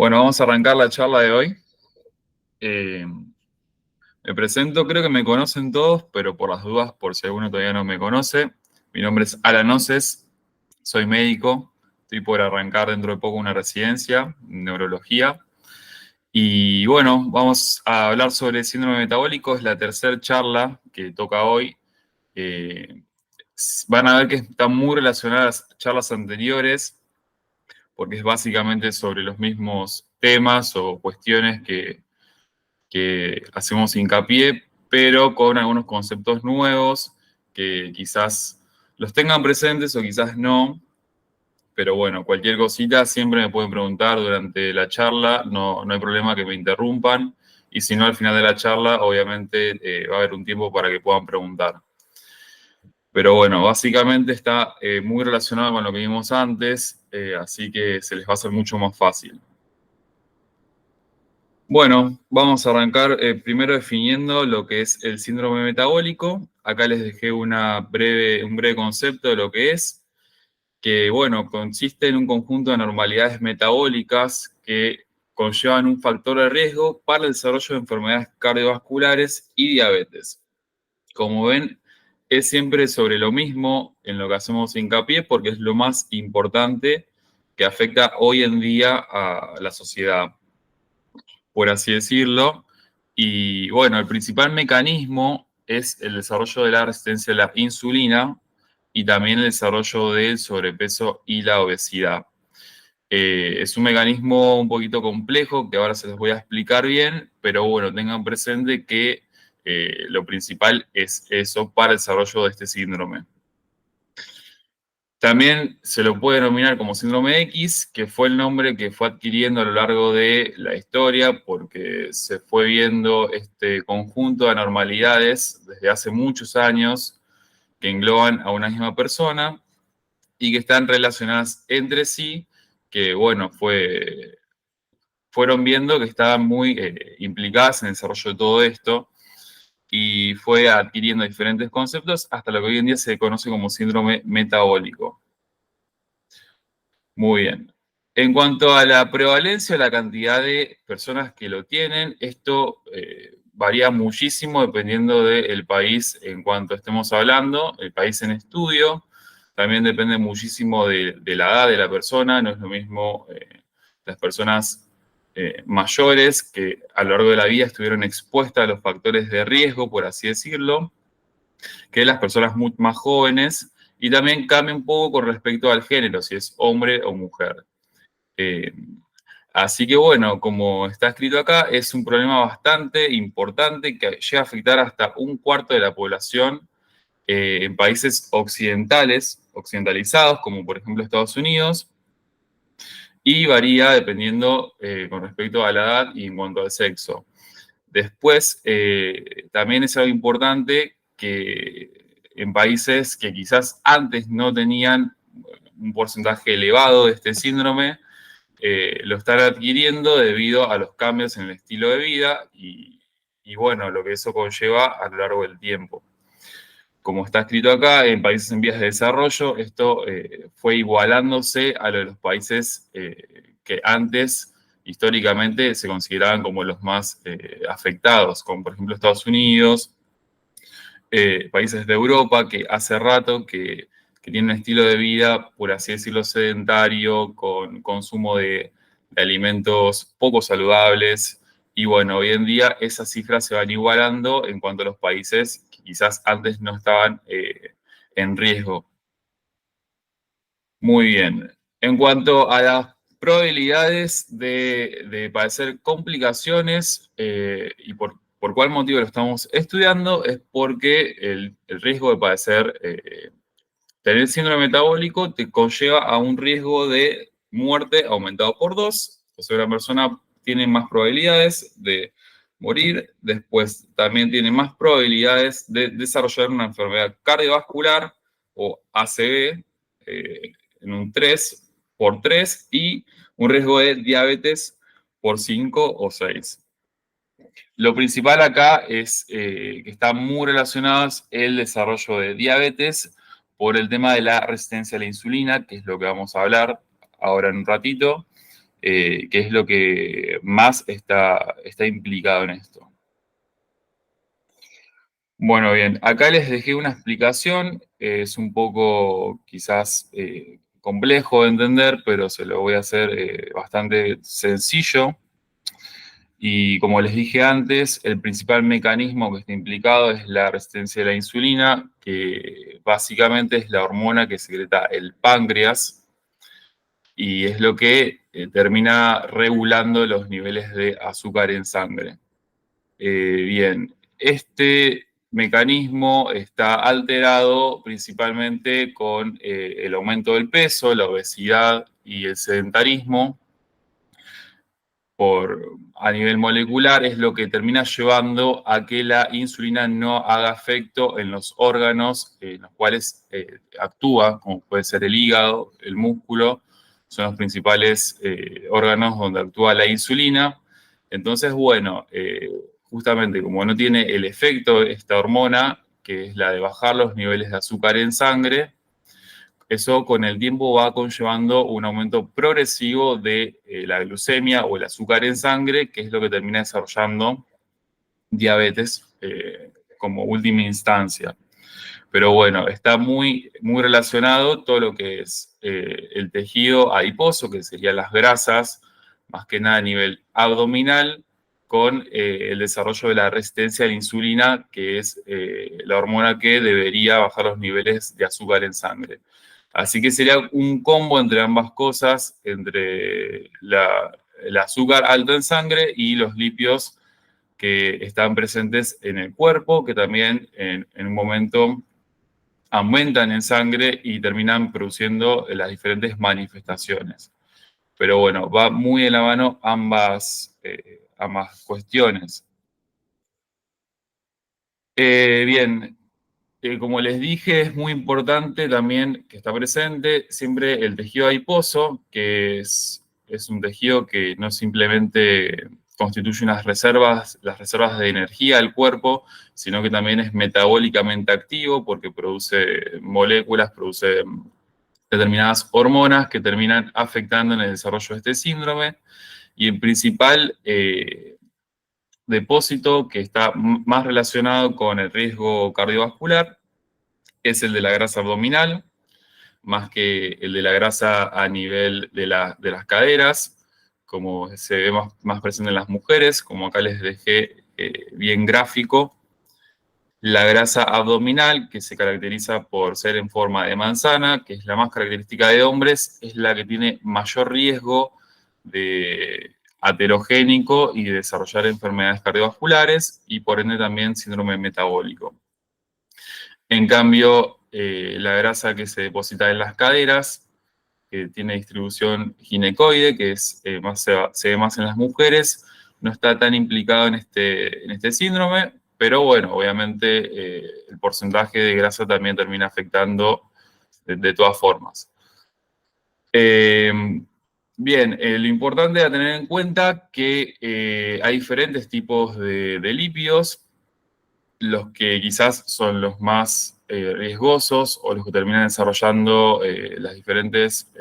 Bueno, vamos a arrancar la charla de hoy. Eh, Me presento, creo que me conocen todos, pero por las dudas, por si alguno todavía no me conoce, mi nombre es Alan Oces, soy médico, estoy por arrancar dentro de poco una residencia en neurología. Y bueno, vamos a hablar sobre síndrome metabólico, es la tercera charla que toca hoy. Eh, Van a ver que están muy relacionadas a las charlas anteriores, porque es básicamente sobre los mismos temas o cuestiones que hacemos hincapié, pero con algunos conceptos nuevos que quizás los tengan presentes o quizás no. Pero bueno, cualquier cosita siempre me pueden preguntar durante la charla, no hay problema que me interrumpan. Y si no, al final de la charla, obviamente va a haber un tiempo para que puedan preguntar. Pero bueno, básicamente está muy relacionado con lo que vimos antes, así que se les va a hacer mucho más fácil. Bueno, vamos a arrancar primero definiendo lo que es el síndrome metabólico. Acá les dejé un breve concepto de lo que es, que bueno, consiste en un conjunto de anormalidades metabólicas que conllevan un factor de riesgo para el desarrollo de enfermedades cardiovasculares y diabetes. Como ven, es siempre sobre lo mismo en lo que hacemos hincapié porque es lo más importante que afecta hoy en día a la sociedad, por así decirlo. Y bueno, el principal mecanismo es el desarrollo de la resistencia a la insulina y también el desarrollo del sobrepeso y la obesidad. Es un mecanismo un poquito complejo que ahora se los voy a explicar bien, pero bueno, tengan presente que lo principal es eso para el desarrollo de este síndrome. También se lo puede denominar como síndrome X, que fue el nombre que fue adquiriendo a lo largo de la historia porque se fue viendo este conjunto de anormalidades desde hace muchos años que engloban a una misma persona y que están relacionadas entre sí, que bueno, fueron viendo que estaban muy implicadas en el desarrollo de todo esto y fue adquiriendo diferentes conceptos hasta lo que hoy en día se conoce como síndrome metabólico. Muy bien. En cuanto a la prevalencia, la cantidad de personas que lo tienen, esto varía muchísimo dependiendo del país en cuanto estemos hablando, el país en estudio. También depende muchísimo de la edad de la persona, no es lo mismo las personas mayores que a lo largo de la vida estuvieron expuestas a los factores de riesgo, por así decirlo, que las personas más jóvenes, y también cambia un poco con respecto al género, si es hombre o mujer. Eh, Así que bueno, como está escrito acá, es un problema bastante importante que llega a afectar hasta un cuarto de la población en países occidentalizados, como por ejemplo Estados Unidos, y varía dependiendo con respecto a la edad y en cuanto al sexo. Después, también es algo importante que en países que quizás antes no tenían un porcentaje elevado de este síndrome, lo están adquiriendo debido a los cambios en el estilo de vida y bueno, lo que eso conlleva a lo largo del tiempo. Como está escrito acá, en países en vías de desarrollo, esto fue igualándose a lo de los países que antes históricamente se consideraban como los más afectados, como por ejemplo Estados Unidos, países de Europa que hace rato que tienen un estilo de vida, por así decirlo, sedentario, con consumo de alimentos poco saludables. Y bueno, hoy en día esas cifras se van igualando en cuanto a los países que quizás antes no estaban en riesgo. Muy bien. En cuanto a las probabilidades de padecer complicaciones y por cuál motivo lo estamos estudiando, es porque el riesgo de padecer, tener síndrome metabólico te conlleva a un riesgo de muerte aumentado por dos. O sea, una persona tiene más probabilidades de morir, después también tiene más probabilidades de desarrollar una enfermedad cardiovascular o ACV, en un 3 por 3 y un riesgo de diabetes por 5 o 6. Lo principal acá es que están muy relacionados el desarrollo de diabetes por el tema de la resistencia a la insulina, que es lo que vamos a hablar ahora en un ratito. qué es lo que más está implicado en esto. Bueno, bien, acá les dejé una explicación, es un poco quizás complejo de entender, pero se lo voy a hacer bastante sencillo. Y como les dije antes, el principal mecanismo que está implicado es la resistencia a la insulina, que básicamente es la hormona que secreta el páncreas y es lo que termina regulando los niveles de azúcar en sangre. Bien, este mecanismo está alterado principalmente con el aumento del peso, la obesidad y el sedentarismo a nivel molecular, es lo que termina llevando a que la insulina no haga efecto en los órganos en los cuales actúa, como puede ser el hígado, el músculo, son los principales órganos donde actúa la insulina. Entonces, bueno, justamente como no tiene el efecto de esta hormona, que es la de bajar los niveles de azúcar en sangre, eso con el tiempo va conllevando un aumento progresivo de la glucemia o el azúcar en sangre, que es lo que termina desarrollando diabetes como última instancia. Pero bueno, está muy, muy relacionado todo lo que es el tejido adiposo, que serían las grasas, más que nada a nivel abdominal, con el desarrollo de la resistencia a la insulina, que es la hormona que debería bajar los niveles de azúcar en sangre. Así que sería un combo entre ambas cosas, entre el azúcar alto en sangre y los lípidos que están presentes en el cuerpo, que también en un momento aumentan en sangre y terminan produciendo las diferentes manifestaciones. Pero bueno, va muy de la mano ambas cuestiones. Bien, como les dije, es muy importante también que está presente siempre el tejido adiposo, que es un tejido que no simplemente constituye las reservas de energía del cuerpo, sino que también es metabólicamente activo porque produce moléculas, produce determinadas hormonas que terminan afectando en el desarrollo de este síndrome. Y el principal depósito que está más relacionado con el riesgo cardiovascular es el de la grasa abdominal, más que el de la grasa a nivel de las caderas, como se ve más presente en las mujeres, como acá les dejé bien gráfico. La grasa abdominal, que se caracteriza por ser en forma de manzana, que es la más característica de hombres, es la que tiene mayor riesgo de aterogénico y de desarrollar enfermedades cardiovasculares y por ende también síndrome metabólico. En cambio, la grasa que se deposita en las caderas, que tiene distribución ginecoide, que se ve más en las mujeres, no está tan implicado en este síndrome, pero bueno, obviamente el porcentaje de grasa también termina afectando de todas formas. Eh, Bien, lo importante es tener en cuenta que hay diferentes tipos de lípidos, los que quizás son los más riesgosos o los que terminan desarrollando las diferentes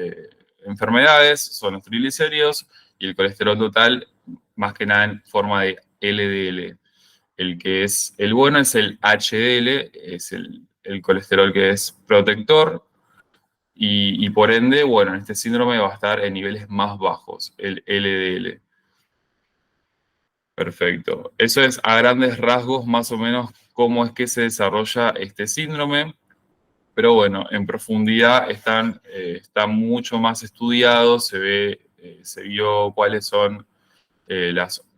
enfermedades son los triglicéridos y el colesterol total, más que nada en forma de LDL. El que es el bueno es el HDL, es el colesterol que es protector y por ende, bueno, en este síndrome va a estar en niveles más bajos, el LDL. Perfecto. Eso es a grandes rasgos más o menos cómo es que se desarrolla este síndrome, pero bueno, en profundidad está mucho más estudiado, se vio cuáles son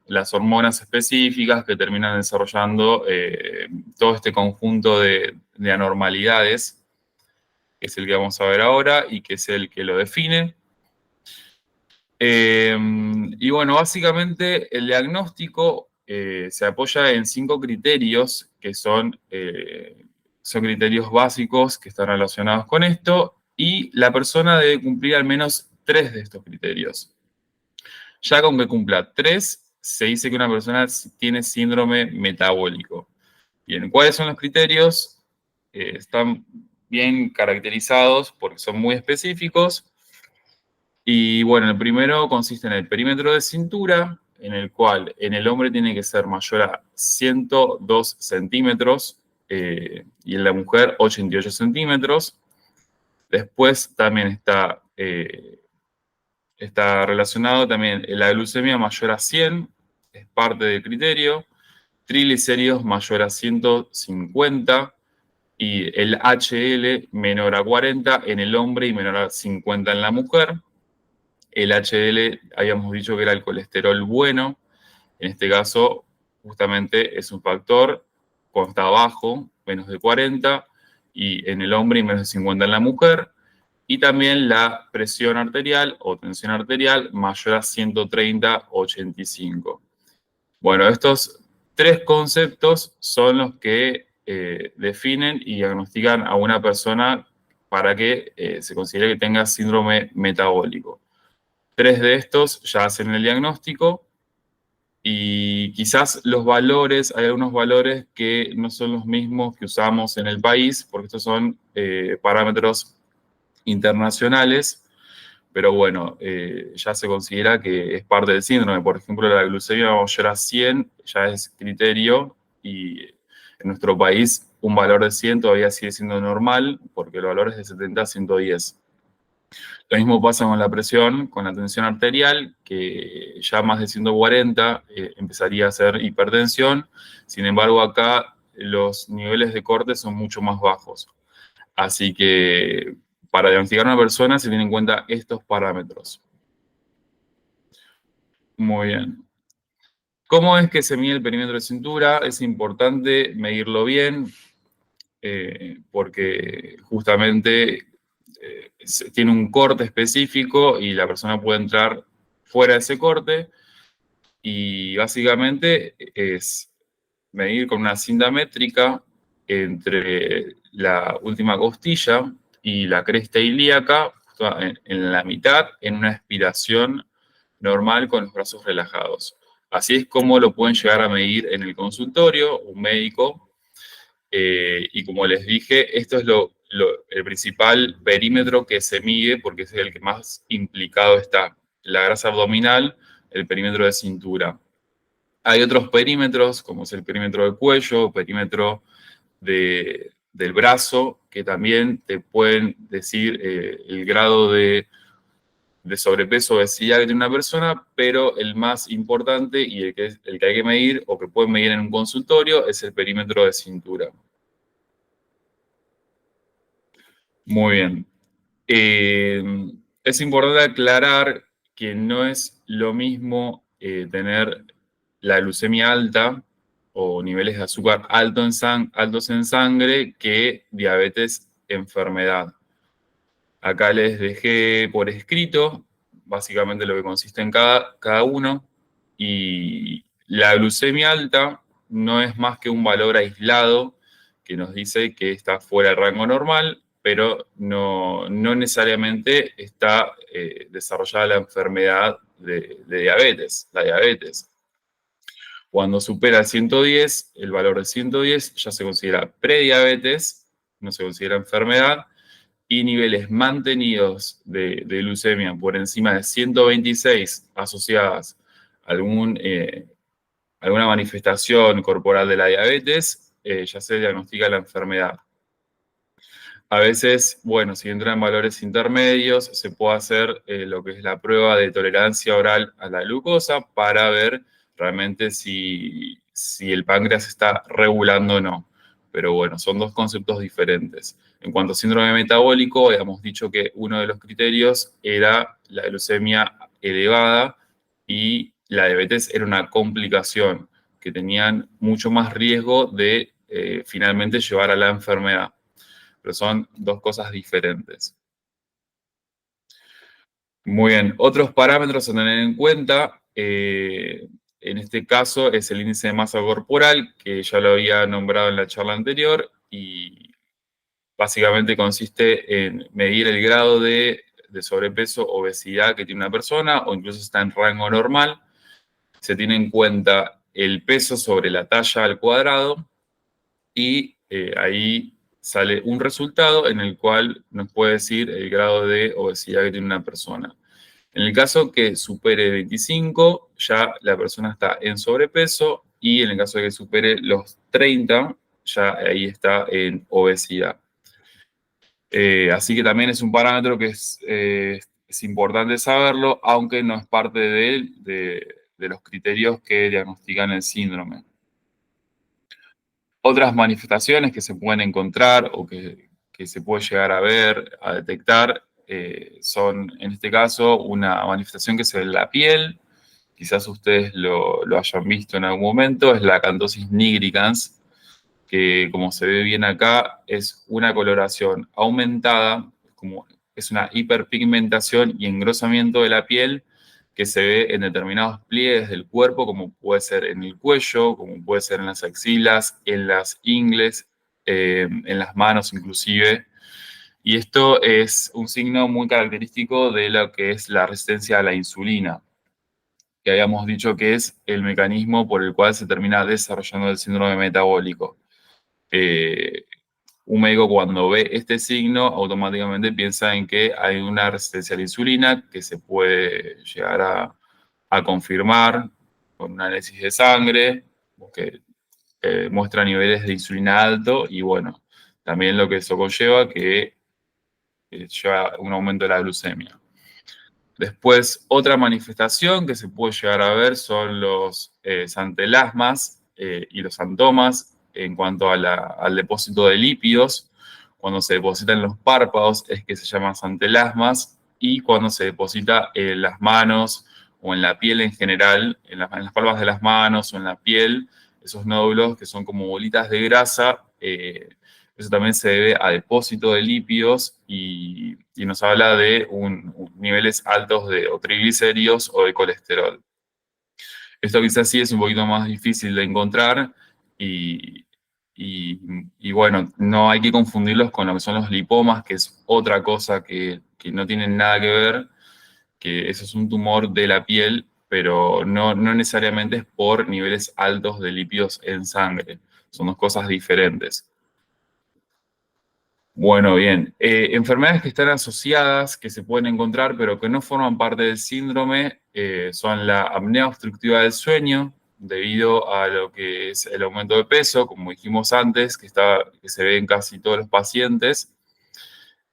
las hormonas específicas que terminan desarrollando todo este conjunto de anormalidades, que es el que vamos a ver ahora y que es el que lo define. Y bueno, básicamente el diagnóstico se apoya en 5 criterios que son criterios básicos que están relacionados con esto y la persona debe cumplir al menos 3 de estos criterios. Ya con que cumpla 3, se dice que una persona tiene síndrome metabólico. Bien, ¿cuáles son los criterios? Están bien caracterizados porque son muy específicos. Y bueno, el primero consiste en el perímetro de cintura, en el cual en el hombre tiene que ser mayor a 102 centímetros y en la mujer 88 centímetros. Después también está relacionado también la glucemia mayor a 100, es parte del criterio, triglicéridos mayor a 150 y el HL menor a 40 en el hombre y menor a 50 en la mujer. El HDL habíamos dicho que era el colesterol bueno, en este caso justamente es un factor cuando está bajo, menos de 40, y en el hombre y menos de 50 en la mujer, y también la presión arterial o tensión arterial mayor a 130/85. Bueno, estos tres conceptos son los que definen y diagnostican a una persona para que se considere que tenga síndrome metabólico. Tres de estos ya hacen el diagnóstico y quizás los valores, hay algunos valores que no son los mismos que usamos en el país, porque estos son parámetros internacionales, pero bueno, ya se considera que es parte del síndrome. Por ejemplo, la glucemia mayor a 100 ya es criterio y en nuestro país un valor de 100 todavía sigue siendo normal porque el valor es de 70 a 110. Lo mismo pasa con la presión, con la tensión arterial, que ya más de 140 empezaría a ser hipertensión. Sin embargo, acá los niveles de corte son mucho más bajos. Así que para diagnosticar a una persona se tienen en cuenta estos parámetros. Muy bien. ¿Cómo es que se mide el perímetro de cintura? Es importante medirlo bien porque justamente tiene un corte específico y la persona puede entrar fuera de ese corte y básicamente es medir con una cinta métrica entre la última costilla y la cresta ilíaca, justo en la mitad, en una expiración normal con los brazos relajados. Así es como lo pueden llegar a medir en el consultorio, un médico, y como les dije, esto es el principal perímetro que se mide porque es el que más implicado está. La grasa abdominal, el perímetro de cintura. Hay otros perímetros, como es el perímetro del cuello, perímetro del brazo, que también te pueden decir el grado de sobrepeso o obesidad que tiene una persona, pero el más importante y el que hay que medir o que pueden medir en un consultorio es el perímetro de cintura. Muy bien. Eh, es importante aclarar que no es lo mismo tener la glucemia alta o niveles de azúcar altos en sangre que diabetes enfermedad. Acá les dejé por escrito básicamente lo que consiste en cada uno y la glucemia alta no es más que un valor aislado que nos dice que está fuera del rango normal, pero no necesariamente está desarrollada la enfermedad de diabetes, la diabetes. Cuando supera 110, el valor de 110 ya se considera prediabetes, no se considera enfermedad, y niveles mantenidos de glucemia por encima de 126 asociadas a alguna manifestación corporal de la diabetes, ya se diagnostica la enfermedad. A veces, bueno, si entra en valores intermedios, se puede hacer lo que es la prueba de tolerancia oral a la glucosa para ver realmente si el páncreas está regulando o no. Pero bueno, son dos conceptos diferentes. En cuanto a síndrome metabólico, habíamos dicho que uno de los criterios era la glucemia elevada y la diabetes era una complicación que tenían mucho más riesgo de finalmente llevar a la enfermedad, pero son dos cosas diferentes. Muy bien, otros parámetros a tener en cuenta, en este caso es el índice de masa corporal, que ya lo había nombrado en la charla anterior, y básicamente consiste en medir el grado de sobrepeso o obesidad que tiene una persona, o incluso está en rango normal. Se tiene en cuenta el peso sobre la talla al cuadrado, y ahí sale un resultado en el cual nos puede decir el grado de obesidad que tiene una persona. En el caso que supere 25, ya la persona está en sobrepeso y en el caso de que supere los 30, ya ahí está en obesidad. Así que también es un parámetro que es importante saberlo, aunque no es parte de los criterios que diagnostican el síndrome. Otras manifestaciones que se pueden encontrar o que se puede llegar a ver, a detectar, son, en este caso, una manifestación que se ve en la piel. Quizás ustedes lo hayan visto en algún momento, es la acantosis nigricans, que como se ve bien acá, es una coloración aumentada, como es una hiperpigmentación y engrosamiento de la piel que se ve en determinados pliegues del cuerpo, como puede ser en el cuello, como puede ser en las axilas, en las ingles, en las manos inclusive. Y esto es un signo muy característico de lo que es la resistencia a la insulina, que habíamos dicho que es el mecanismo por el cual se termina desarrollando el síndrome metabólico. Eh, un médico cuando ve este signo automáticamente piensa en que hay una resistencia a la insulina que se puede llegar a confirmar con un análisis de sangre, que muestra niveles de insulina alto y bueno, también lo que eso conlleva que lleva un aumento de la glucemia. Después, otra manifestación que se puede llegar a ver son los santelasmas y los santomas en cuanto a al depósito de lípidos. Cuando se deposita en los párpados es que se llaman santelasmas y cuando se deposita en las manos o en la piel en general, en las palmas de las manos o en la piel, esos nódulos que son como bolitas de grasa, eso también se debe a depósito de lípidos y nos habla de niveles altos de o triglicéridos o de colesterol. Esto quizás sí es un poquito más difícil de encontrar y, y bueno, no hay que confundirlos con lo que son los lipomas, que es otra cosa que no tienen nada que ver, que eso es un tumor de la piel, pero no necesariamente es por niveles altos de lípidos en sangre. Son dos cosas diferentes. Bueno, bien. Enfermedades que están asociadas, que se pueden encontrar, pero que no forman parte del síndrome, son la apnea obstructiva del sueño, debido a lo que es el aumento de peso, como dijimos antes, que se ve en casi todos los pacientes.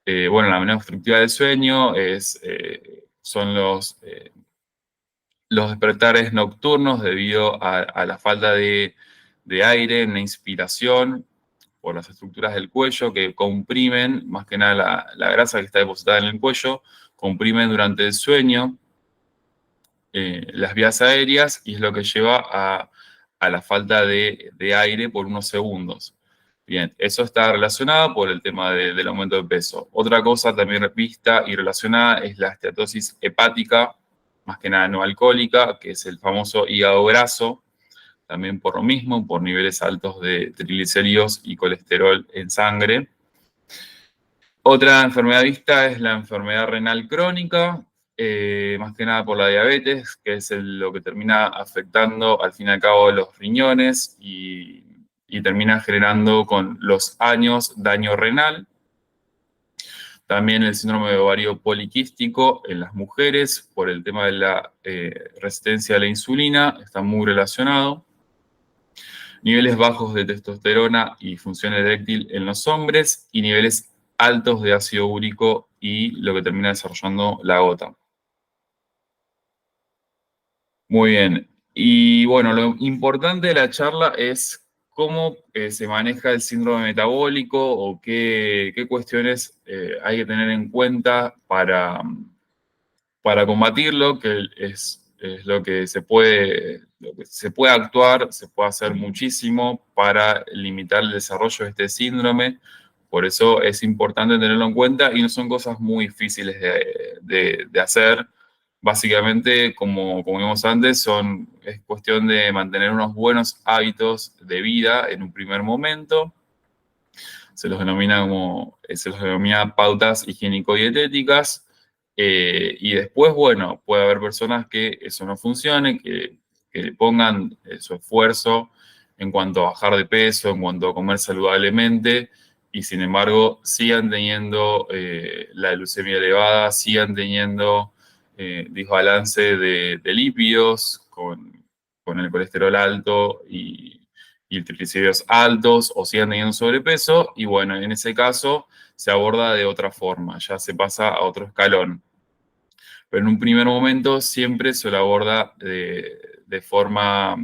Bueno, la apnea obstructiva del sueño son los despertares nocturnos debido a la falta de aire en la inspiración por las estructuras del cuello que comprimen, más que nada la grasa que está depositada en el cuello, comprimen durante el sueño las vías aéreas y es lo que lleva a la falta de aire por unos segundos. Bien, eso está relacionado por el tema del aumento de peso. Otra cosa también vista y relacionada es la esteatosis hepática, más que nada no alcohólica, que es el famoso hígado graso, también por lo mismo, por niveles altos de triglicéridos y colesterol en sangre. Otra enfermedad vista es la enfermedad renal crónica, más que nada por la diabetes, que es lo que termina afectando al fin y al cabo los riñones y termina generando con los años daño renal. También el síndrome de ovario poliquístico en las mujeres por el tema de la resistencia a la insulina, está muy relacionado. Niveles bajos de testosterona y función eréctil en los hombres y niveles altos de ácido úrico y lo que termina desarrollando la gota. Muy bien. Y bueno, lo importante de la charla es cómo se maneja el síndrome metabólico o qué cuestiones hay que tener en cuenta para combatirlo, que es lo que se puede actuar, se puede hacer muchísimo para limitar el desarrollo de este síndrome. Por eso es importante tenerlo en cuenta y no son cosas muy difíciles de hacer. Básicamente, como vimos antes, es cuestión de mantener unos buenos hábitos de vida en un primer momento. Se los denomina pautas higiénico-dietéticas. Y después, bueno, puede haber personas que eso no funcione, que pongan su esfuerzo en cuanto a bajar de peso, en cuanto a comer saludablemente, y sin embargo sigan teniendo la glucemia elevada, sigan teniendo desbalance de lípidos, con el colesterol alto y triglicéridos altos, o sigan teniendo sobrepeso, y bueno, en ese caso se aborda de otra forma, ya se pasa a otro escalón. Pero en un primer momento siempre se lo aborda de forma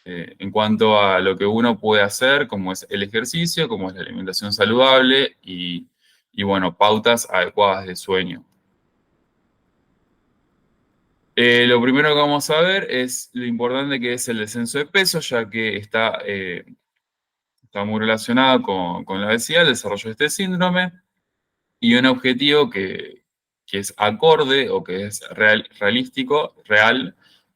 en cuanto a lo que uno puede hacer, como es el ejercicio, como es la alimentación saludable y bueno, pautas adecuadas de sueño. Lo primero que vamos a ver es lo importante que es el descenso de peso, ya que está muy relacionado con la obesidad, el desarrollo de este síndrome, y un objetivo que es acorde o que es realístico, real,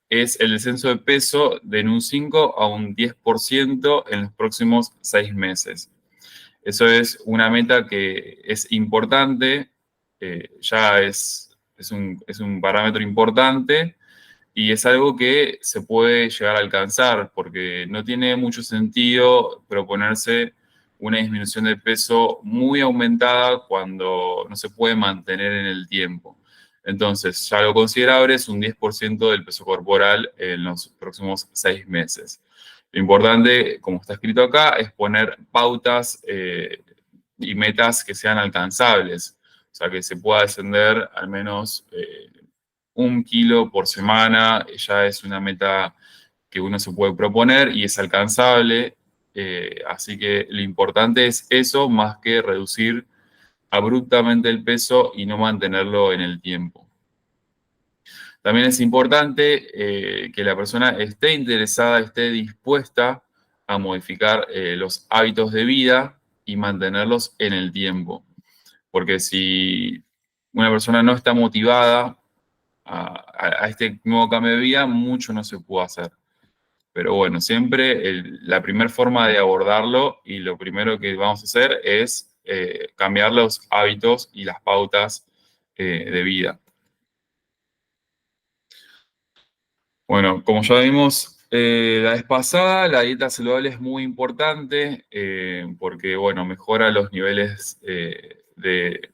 es el descenso de peso de en un 5 a un 10% en los próximos 6 meses. Eso es una meta que es importante, ya es un parámetro importante y es algo que se puede llegar a alcanzar, porque no tiene mucho sentido proponerse una disminución de peso muy aumentada cuando no se puede mantener en el tiempo. Entonces, ya lo considerable es un 10% del peso corporal en los próximos 6 meses. Lo importante, como está escrito acá, es poner pautas y metas que sean alcanzables, o sea, que se pueda descender al menos 1 kilo por semana, ya es una meta que uno se puede proponer y es alcanzable. Así que lo importante es eso más que reducir abruptamente el peso y no mantenerlo en el tiempo. También es importante que la persona esté interesada, esté dispuesta a modificar los hábitos de vida y mantenerlos en el tiempo. Porque si una persona no está motivada a este nuevo cambio de vida, mucho no se puede hacer. Pero bueno, siempre la primera forma de abordarlo y lo primero que vamos a hacer es cambiar los hábitos y las pautas de vida. Bueno, como ya vimos la vez pasada, la dieta saludable es muy importante porque, bueno, mejora los niveles de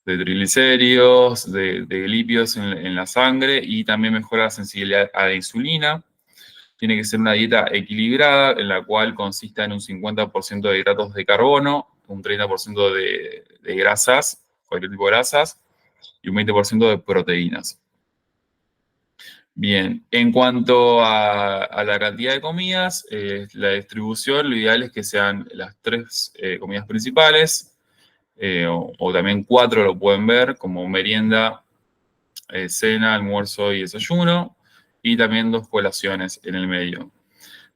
triglicéridos, de lípidos en la sangre y también mejora la sensibilidad a la insulina. Tiene que ser una dieta equilibrada en la cual consista en un 50% de hidratos de carbono, un 30% de grasas, cualquier tipo de grasas, y un 20% de proteínas. Bien, en cuanto a la cantidad de comidas, la distribución, lo ideal es que sean las 3 comidas principales, o también 4 lo pueden ver, como merienda, cena, almuerzo y desayuno, y también 2 colaciones en el medio.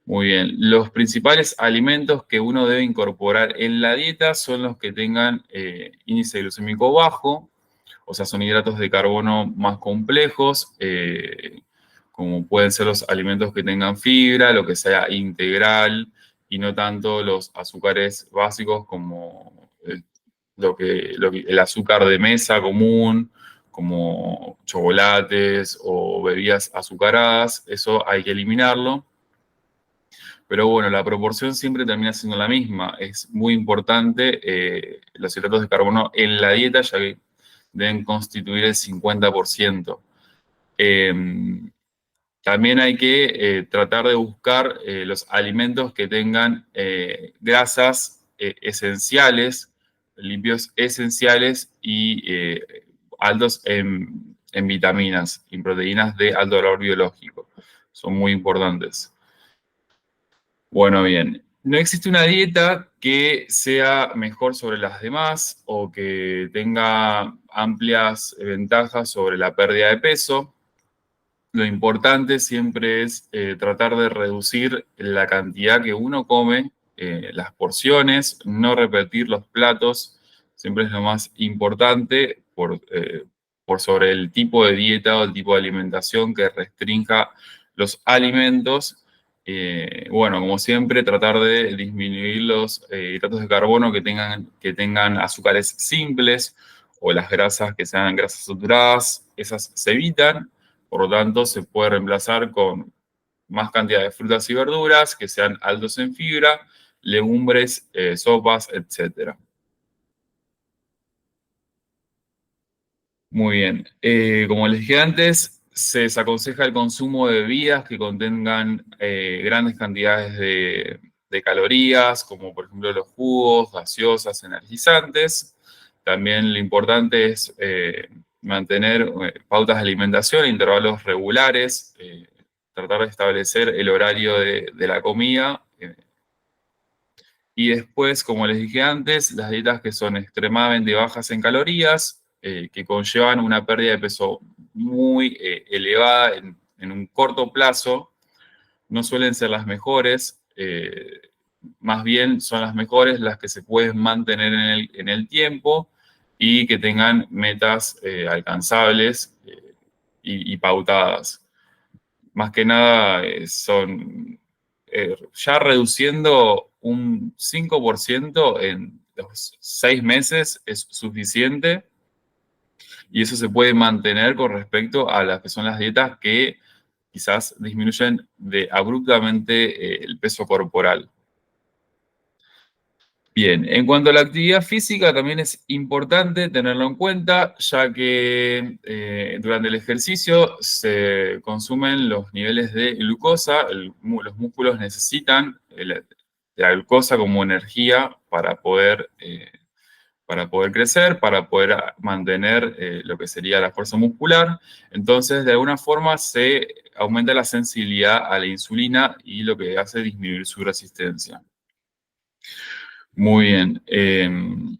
Muy bien, los principales alimentos que uno debe incorporar en la dieta son los que tengan índice glucémico bajo, o sea, son hidratos de carbono más complejos, como pueden ser los alimentos que tengan fibra, lo que sea integral, y no tanto los azúcares básicos como el azúcar de mesa común, como chocolates o bebidas azucaradas, eso hay que eliminarlo. Pero bueno, la proporción siempre termina siendo la misma. Es muy importante los hidratos de carbono en la dieta, ya que deben constituir el 50%. Eh, También hay que tratar de buscar los alimentos que tengan grasas esenciales, limpios esenciales y altos en vitaminas y proteínas de alto valor biológico. Son muy importantes. Bueno, bien. No existe una dieta que sea mejor sobre las demás o que tenga amplias ventajas sobre la pérdida de peso. Lo importante siempre es tratar de reducir la cantidad que uno come, las porciones, no repetir los platos, siempre es lo más importante por sobre el tipo de dieta o el tipo de alimentación que restrinja los alimentos. Bueno, como siempre, tratar de disminuir los hidratos de carbono que tengan azúcares simples o las grasas que sean grasas saturadas, esas se evitan. Por lo tanto, se puede reemplazar con más cantidad de frutas y verduras que sean altos en fibra, legumbres, sopas, etc. Muy bien. Como les dije antes, se desaconseja el consumo de bebidas que contengan grandes cantidades de calorías, como por ejemplo los jugos, gaseosas, energizantes. También lo importante es mantener pautas de alimentación, intervalos regulares, tratar de establecer el horario de la comida. Y después, como les dije antes, las dietas que son extremadamente bajas en calorías, que conllevan una pérdida de peso muy elevada en un corto plazo, no suelen ser las mejores. Más bien son las mejores las que se pueden mantener en el tiempo y que tengan metas alcanzables y pautadas. Más que nada son ya reduciendo un 5% en los 6 meses es suficiente y eso se puede mantener con respecto a las que son las dietas que quizás disminuyen abruptamente el peso corporal. Bien, en cuanto a la actividad física, también es importante tenerlo en cuenta, ya que durante el ejercicio se consumen los niveles de glucosa, los músculos necesitan la glucosa como energía para poder crecer, para poder mantener lo que sería la fuerza muscular. Entonces, de alguna forma se aumenta la sensibilidad a la insulina y lo que hace disminuir su resistencia. Muy bien.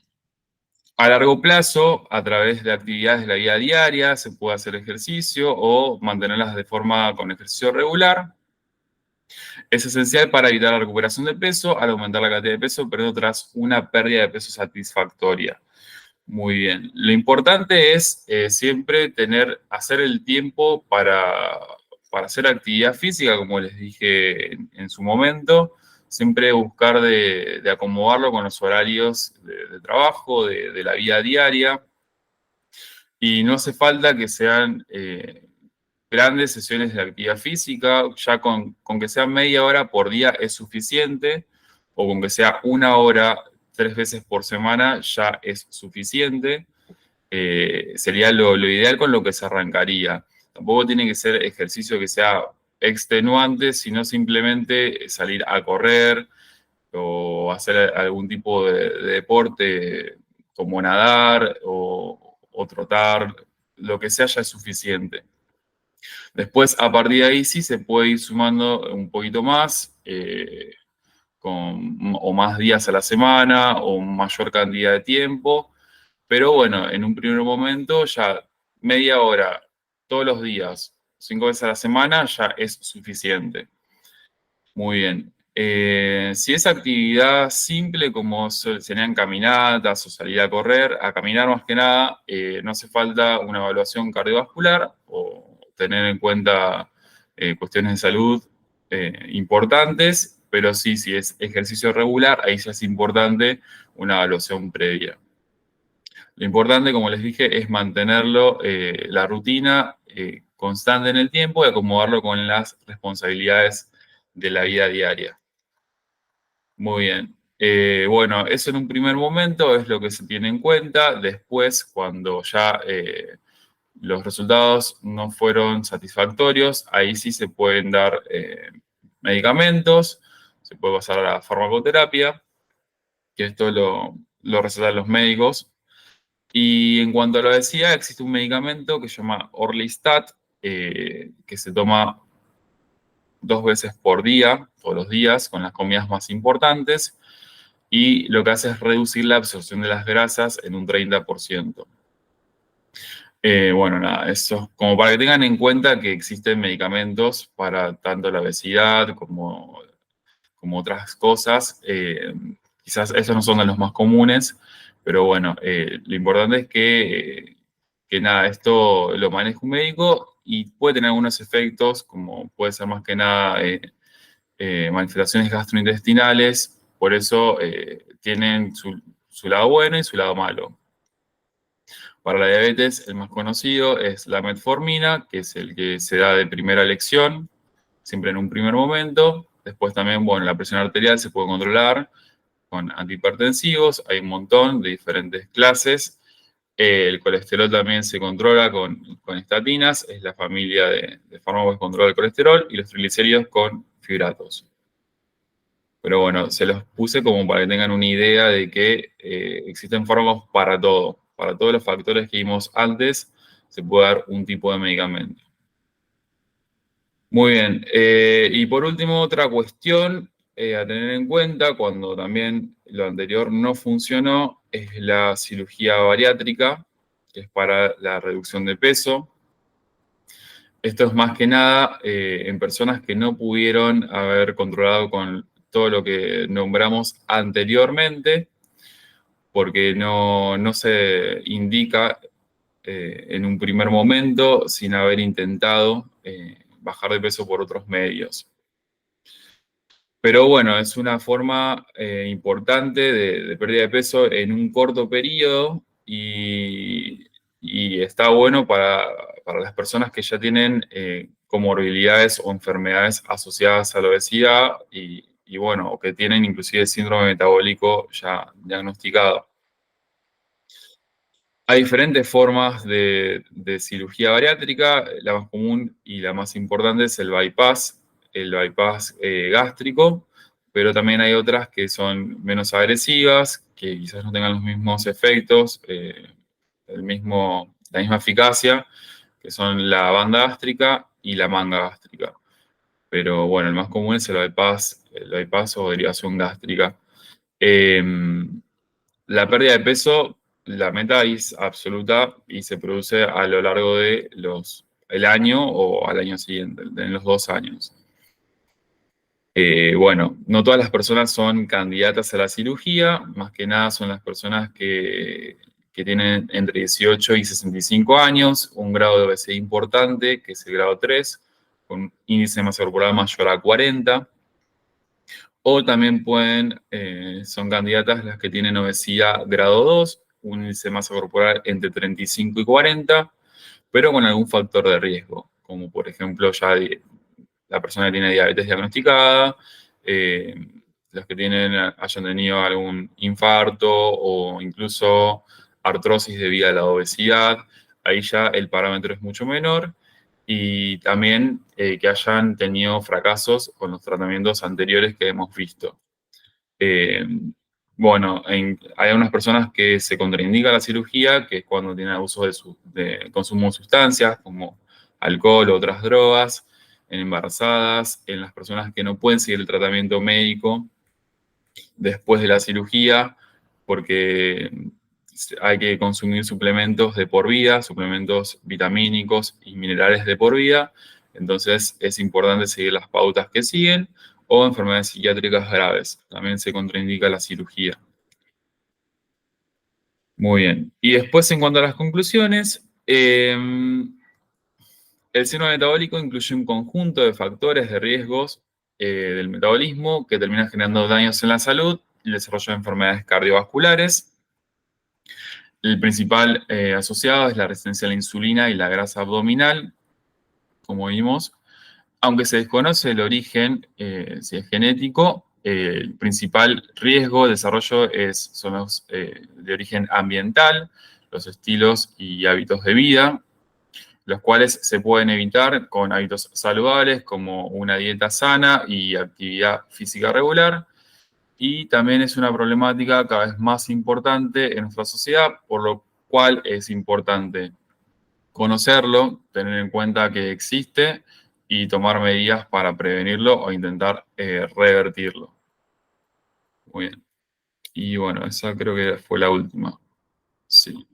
A largo plazo, a través de actividades de la vida diaria, se puede hacer ejercicio o mantenerlas de forma con ejercicio regular. Es esencial para evitar la recuperación de peso al aumentar la cantidad de peso, pero tras una pérdida de peso satisfactoria. Muy bien. Lo importante es siempre hacer el tiempo para hacer actividad física, como les dije en su momento. Siempre buscar de acomodarlo con los horarios de trabajo, de la vida diaria. Y no hace falta que sean grandes sesiones de actividad física, ya con que sea media hora por día es suficiente, o con que sea 1 hora 3 veces por semana ya es suficiente. Sería lo ideal con lo que se arrancaría. Tampoco tiene que ser ejercicio que sea extenuante, sino simplemente salir a correr o hacer algún tipo de deporte como nadar o trotar, lo que sea ya es suficiente. Después, a partir de ahí sí se puede ir sumando un poquito más, o más días a la semana, o mayor cantidad de tiempo. Pero bueno, en un primer momento ya media hora todos los días, 5 veces a la semana, ya es suficiente. Muy bien. Si es actividad simple como serían caminatas o salir a correr, a caminar más que nada, no hace falta una evaluación cardiovascular o tener en cuenta cuestiones de salud importantes, pero sí, si es ejercicio regular, ahí ya es importante una evaluación previa. Lo importante, como les dije, es mantenerlo, la rutina constante en el tiempo y acomodarlo con las responsabilidades de la vida diaria. Muy bien. Bueno, eso en un primer momento es lo que se tiene en cuenta. Después, cuando ya los resultados no fueron satisfactorios, ahí sí se pueden dar medicamentos, se puede pasar a la farmacoterapia, que esto lo recetan los médicos. Y en cuanto a lo decía, existe un medicamento que se llama Orlistat, que se toma 2 veces por día, todos los días, con las comidas más importantes, y lo que hace es reducir la absorción de las grasas en un 30%. Bueno, nada, eso, como para que tengan en cuenta que existen medicamentos para tanto la obesidad como otras cosas. Quizás esos no son de los más comunes, pero bueno, lo importante es que nada, esto lo maneja un médico y puede tener algunos efectos, como puede ser más que nada manifestaciones gastrointestinales, por eso tienen su lado bueno y su lado malo. Para la diabetes, el más conocido es la metformina, que es el que se da de primera elección, siempre en un primer momento. Después también, bueno, la presión arterial se puede controlar con antihipertensivos, hay un montón de diferentes clases. El colesterol también se controla con estatinas, es la familia de fármacos que controla el colesterol, y los triglicéridos con fibratos. Pero bueno, se los puse como para que tengan una idea de que existen fármacos para todo. Para todos los factores que vimos antes, se puede dar un tipo de medicamento. Muy bien. Y por último, otra cuestión a tener en cuenta cuando también lo anterior no funcionó es la cirugía bariátrica, que es para la reducción de peso. Esto es más que nada en personas que no pudieron haber controlado con todo lo que nombramos anteriormente, porque no se indica en un primer momento sin haber intentado bajar de peso por otros medios. Pero bueno, es una forma importante de pérdida de peso en un corto periodo y está bueno para las personas que ya tienen comorbilidades o enfermedades asociadas a la obesidad y bueno, o que tienen inclusive síndrome metabólico ya diagnosticado. Hay diferentes formas de cirugía bariátrica. La más común y la más importante es el bypass gástrico, pero también hay otras que son menos agresivas, que quizás no tengan los mismos efectos, la misma eficacia, que son la banda gástrica y la manga gástrica. Pero bueno, el más común es el bypass o derivación gástrica. Eh, la pérdida de peso, la meta es absoluta y se produce a lo largo de el año o al año siguiente, en los 2 años. Bueno, no todas las personas son candidatas a la cirugía, más que nada son las personas que tienen entre 18 y 65 años, un grado de obesidad importante, que es el grado 3, con índice de masa corporal mayor a 40. O también son candidatas las que tienen obesidad grado 2, un índice de masa corporal entre 35 y 40, pero con algún factor de riesgo, como por ejemplo ya la persona que tiene diabetes diagnosticada, eh, los que hayan tenido algún infarto o incluso artrosis debido a la obesidad, ahí ya el parámetro es mucho menor y también que hayan tenido fracasos con los tratamientos anteriores que hemos visto. Eh, bueno, hay unas personas que se contraindica la cirugía, que es cuando tienen abuso de consumo de sustancias como alcohol o otras drogas, en embarazadas, en las personas que no pueden seguir el tratamiento médico después de la cirugía, porque hay que consumir suplementos de por vida, suplementos vitamínicos y minerales de por vida. Entonces es importante seguir las pautas que siguen o enfermedades psiquiátricas graves. También se contraindica la cirugía. Muy bien. Y después, en cuanto a las conclusiones, el síndrome metabólico incluye un conjunto de factores de riesgos del metabolismo que terminan generando daños en la salud y el desarrollo de enfermedades cardiovasculares. El principal asociado es la resistencia a la insulina y la grasa abdominal, como vimos. Aunque se desconoce el origen, si es genético, el principal riesgo de desarrollo son los de origen ambiental, los estilos y hábitos de vida, los cuales se pueden evitar con hábitos saludables como una dieta sana y actividad física regular. Y también es una problemática cada vez más importante en nuestra sociedad, por lo cual es importante conocerlo, tener en cuenta que existe y tomar medidas para prevenirlo o intentar revertirlo. Muy bien. Y bueno, esa creo que fue la última. Sí.